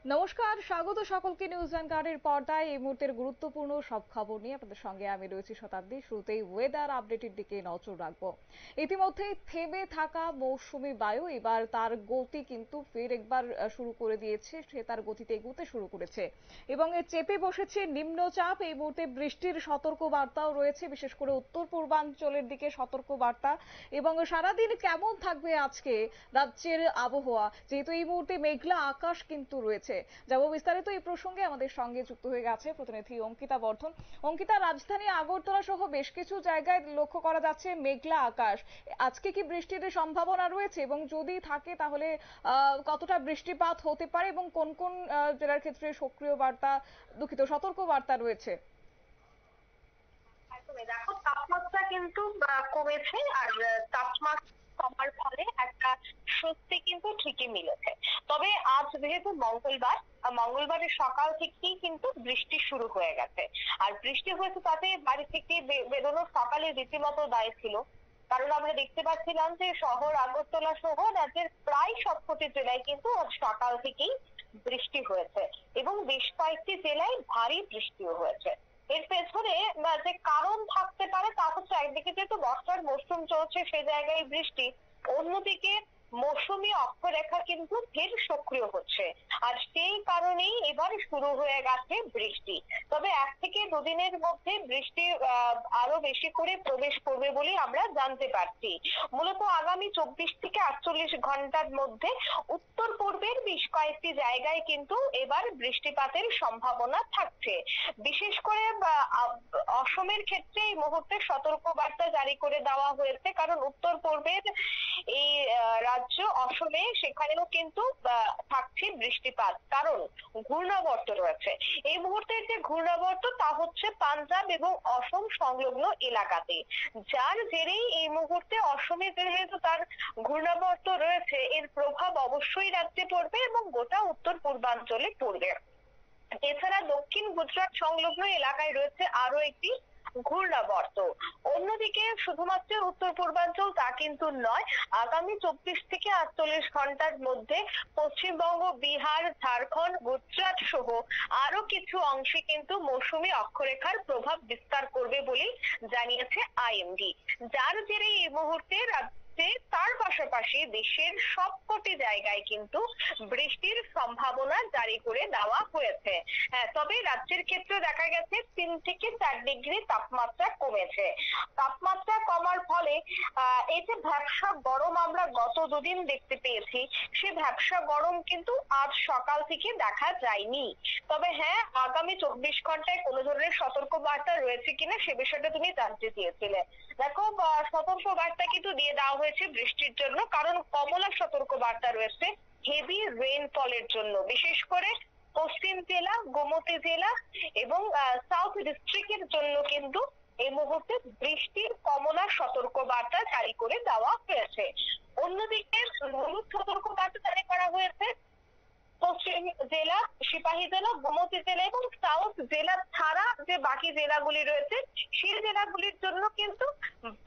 নমস্কার, স্বাগত সকলকে নিউজ ভ্যানগার্ডের পর্দায়। এই মুহূর্তের গুরুত্বপূর্ণ সব খবর নিয়ে আপনাদের সঙ্গে আমি রয়েছি শতাব্দী। শুরুতেই ওয়েদার আপডেটের দিকে নজর রাখবো। ইতিমধ্যেই থেমে থাকা মৌসুমী বায়ু এবার তার গতি কিন্তু ফের একবার শুরু করে দিয়েছে, সে তার গতিতে এগোতে শুরু করেছে এবং চেপে বসেছে নিম্নচাপ। এই মুহূর্তে বৃষ্টির সতর্ক বার্তাও রয়েছে, বিশেষ করে উত্তর পূর্বাঞ্চলের দিকে সতর্ক বার্তা। এবং সারাদিন কেমন থাকবে আজকে রাজ্যের আবহাওয়া, যেহেতু এই মুহূর্তে মেঘলা আকাশ কিন্তু রয়েছে। যাব বিস্তারিত এই প্রসঙ্গে, আমাদের সঙ্গে যুক্ত হয়ে গেছে প্রতিনিধি অঙ্কিতা বর্ধন। অঙ্কিতা, রাজধানী আগরতলা সহ বেশ কিছু জায়গায় লক্ষ্য করা যাচ্ছে মেঘলা আকাশ। আজকে কি বৃষ্টির সম্ভাবনা রয়েছে এবং যদি থাকে তাহলে কতটা বৃষ্টিপাত হতে পারে এবং কোন কোন জেলার ক্ষেত্রে সক্রিয় বার্তা, দুঃখিত, সতর্ক বার্তা রয়েছে? দেখো, তাপমাত্রা কিন্তু কমেছে। আর তাপমাত্রা কমার ফলে একটা স্বস্তি কিন্তু ঠিকই মিলেছে। তবে আজ যেহেতু মঙ্গলবারের সকাল থেকেই কিন্তু বৃষ্টি শুরু হয়ে গেছে। আর বৃষ্টি হয়েছে তাতে বাড়ি থেকে বেরোনো সকালে রীতিমতো দায় ছিল। কারণ আমরা দেখতে পাচ্ছিলাম যে শহর আগরতলা সহ রাজ্যের প্রায় সবকটি জেলায় কিন্তু আজ সকাল থেকেই বৃষ্টি হয়েছে এবং বেশ কয়েকটি জেলায় ভারী বৃষ্টিও হয়েছে। এর পেছনে যে কারণ থাকতে পারে তা হচ্ছে, একদিকে যেহেতু বর্ষার মৌসুম চলছে সে জায়গায় বৃষ্টি, অন্যদিকে মৌসুমী অক্ষরেখা কিন্তু ফের সক্রিয় হচ্ছে। আর সেই কারণেই এবার শুরু হয়ে গেছে বৃষ্টি। তবে 1 থেকে 2 দিনের মধ্যে বৃষ্টি আরো বেশি করে প্রবেশ করবে বলে আমরা জানতে পারছি। মূলত আগামী 24 থেকে 48 ঘন্টার মধ্যে উত্তর পূর্বের বেশ কয়েকটি জায়গায় কিন্তু এবার বৃষ্টিপাতের সম্ভাবনা থাকছে। বিশেষ করে অসমের ক্ষেত্রে এই মুহূর্তে সতর্ক বার্তা জারি করে দেওয়া হয়েছে, কারণ উত্তর পূর্বের এই রাজ্য অসমে, সেখানেও কিন্তু থাকছে বৃষ্টিপাত, কারণ ঘূর্ণাবর্ত রয়েছে। এই মুহূর্তের যে ঘূর্ণাবর্ত তা হচ্ছে পাঞ্জাব এবং অসম সংলগ্ন এলাকাতে, যার জেরেই এই মুহূর্তে অসমে যেহেতু তার ঘূর্ণাবর্ত রয়েছে, এর প্রভাব অবশ্যই রাজ্যে পড়বে এবং গোটা উত্তর পূর্বাঞ্চলে পড়বে। এছাড়া দক্ষিণ গুজরাট সংলগ্ন এলাকায় রয়েছে আরো একটি ঘূর্ণাবর্ত। অন্যদিকে শুধুমাত্র উত্তর পূর্বাঞ্চল তা কিন্তু নয়, আগামী 24 থেকে 48 ঘন্টার মধ্যে পশ্চিমবঙ্গ, বিহার, ঝাড়খণ্ড, গুজরাট সহ আরো কিছু অংশে কিন্তু মৌসুমী অক্ষরেখার প্রভাব বিস্তার করবে বলে জানিয়েছে আইএমডি, যার জেরে এই মুহূর্তে তার পাশাপাশি দেশের সবকটি জায়গায় কিন্তু বৃষ্টির সম্ভাবনা জারি করে দেওয়া হয়েছে। হ্যাঁ, তবে রাজ্যের ক্ষেত্রে দেখা গেছে 3 থেকে 4 ডিগ্রি তাপমাত্রা কমেছে। তাপমাত্রা কমার ফলে এই যে ভ্যাপসা গরম আমরা গত দুদিন দেখতে পেয়েছি, সে ভ্যাপসা গরম কিন্তু আজ সকাল থেকে দেখা যায়নি। তবে হ্যাঁ, আগামী 24 ঘন্টায় কোনো ধরনের সতর্ক বার্তা রয়েছে কিনা সে বিষয়টা তুমি জানতে চেয়েছিলে। দেখো, সতর্ক বার্তা কিন্তু দিয়ে দেওয়া হয়েছে বৃষ্টির জন্য, কারণ কমলা সতর্ক বার্তা রয়েছে হেভি রেইনফলের জন্য, বিশেষ করে পশ্চিম জেলা, গোমতী জেলা এবং সাউথ ডিস্ট্রিক্টের জন্য কিন্তু এই মুহূর্তে বৃষ্টির কমলা সতর্ক বার্তা জারি করে দেওয়া হয়েছে। অন্যদিকে হলুদ সতর্ক বার্তা জারি করা হয়েছে পশ্চিম জেলা, সিপাহী জেলা, গোমতী জেলা এবং সাউথ জেলা ছাড়া যে বাকি জেলাগুলি রয়েছে সেই জেলাগুলির জন্য কিন্তু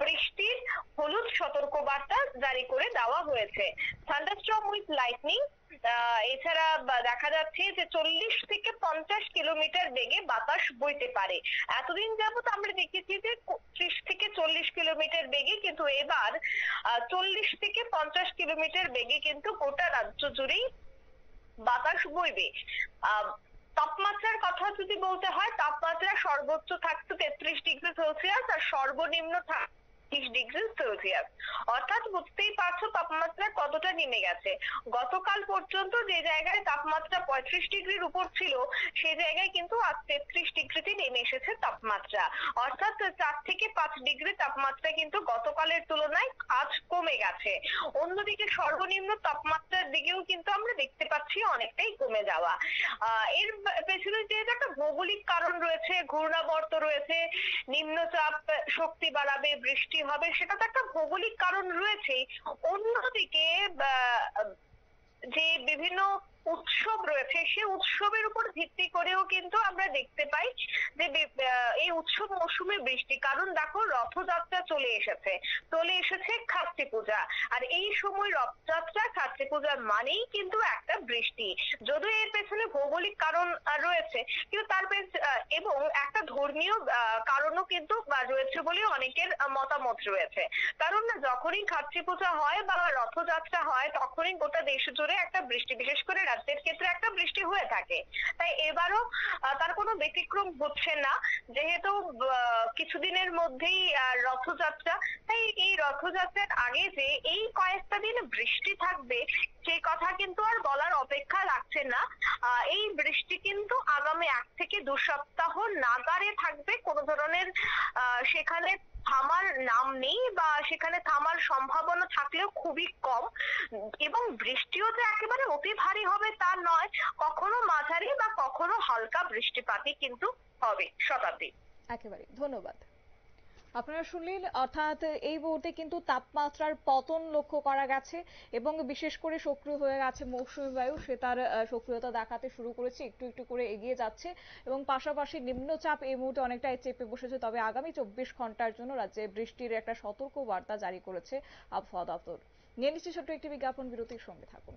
বৃষ্টির হলুদ সতর্ক বার্তা জারি করে দেওয়া হয়েছে। থান্ডারস্টর্ম উইথ লাইটনিং, এছাড়া দেখা যাচ্ছে যে 40 থেকে 50 কিলোমিটার বেগে বাতাস বইতে পারে। এতদিন যাবত আমরা দেখেছি যে 30 থেকে 40 কিলোমিটার বেগে, কিন্তু এবার 40 থেকে 50 কিলোমিটার বেগে কিন্তু গোটা রাজ্য জুড়েই বাতাস বইবে। তাপমাত্রার কথা যদি বলতে হয়, তাপমাত্রা সর্বোচ্চ থাকছে 33 ডিগ্রি সেলসিয়াস আর সর্বনিম্ন 30 ডিগ্রি সেলসিয়াস। অর্থাৎ বুঝতেই পারছো তাপমাত্রা কতটা নেমে গেছে। গতকাল পর্যন্ত যে জায়গায় তাপমাত্রা 35 ডিগ্রির উপর ছিল, সেই জায়গায় কিন্তু আজ 33 ডিগ্রিতে নেমে এসেছে তাপমাত্রা। অর্থাৎ 4 থেকে 5 ডিগ্রি তাপমাত্রা কিন্তু গতকালের তুলনায় আজ কমে গেছে। অন্যদিকে সর্বনিম্ন তাপমাত্রার দিকেও কিন্তু আমরা দেখতে পাচ্ছি অনেকটাই কমে যাওয়া। এর পেছনে যেহেতু একটা ভৌগোলিক কারণ রয়েছে, ঘূর্ণাবর্ত রয়েছে, নিম্নচাপ শক্তি বাড়াবে, বৃষ্টি হবে, সেটা তো একটা ভৌগোলিক কারণ রয়েছেই। অন্যদিকে যে বিভিন্ন উৎসব রয়েছে, সে উৎসবের উপর ভিত্তি করেও কিন্তু আমরা দেখতে পাই যে এই উৎসব মৌসুমে বৃষ্টি। কারণ দেখো, রথযাত্রা চলে এসেছে খার্চি পূজা। আর এই সময় রথযাত্রা, খার্চি পূজা মানেই কিন্তু একটা বৃষ্টি। যদিও এর পেছনে পেছনে ভৌগোলিক কারণ রয়েছে, কিন্তু তার এবং একটা ধর্মীয় কারণও কিন্তু রয়েছে বলে অনেকের মতামত রয়েছে। কারণ না, যখনই খাচ্ছি পূজা হয় বা রথযাত্রা হয় তখনই গোটা দেশ জুড়ে একটা বৃষ্টি, বিশেষ করে রাজ্যের ক্ষেত্রে একটা বৃষ্টি হয়ে থাকে। তাই এবারও তার কোনো ব্যতিক্রম হচ্ছে না, যেহেতু কিছুদিনের মধ্যেই রথযাত্রা। তাই এই রথযাত্রার আগে যে এই কয়েকটা দিন বৃষ্টি থাকবে সেই কথা কিন্তু আর বলার অপেক্ষা রাখছে না। এই বৃষ্টি কিন্তু আগামী 1 থেকে 2 সপ্তাহ নাগারে থাকবে। কোনো ধরনের সেখানে থামার নাম নেই বা সেখানে থামার সম্ভাবনা থাকলেও খুবই কম। এবং বৃষ্টিও যে একেবারে অতি ভারী হবে তা নয়, কখনো মাঝারি বা কখনো হালকা বৃষ্টিপাতই কিন্তু হবে। শতাব্দী। একেবারে ধন্যবাদ। আপনারা শুনলেন, অর্থাৎ এই মুহূর্তে কিন্তু তাপমাত্রার পতন লক্ষ্য করা গেছে এবং বিশেষ করে সক্রিয় হয়ে গেছে মৌসুমী বায়ু, সে তার সক্রিয়তা দেখাতে শুরু করেছে, একটু একটু করে এগিয়ে যাচ্ছে এবং পাশাপাশি নিম্নচাপ এই মুহূর্তে অনেকটাই চেপে বসেছে। তবে আগামী 24 ঘন্টার জন্য রাজ্যে বৃষ্টির একটা সতর্ক বার্তা জারি করেছে আবহাওয়া দপ্তর। নিয়ে নিচ্ছে ছোট্ট একটি বিজ্ঞাপন বিরতির, সঙ্গে থাকুন।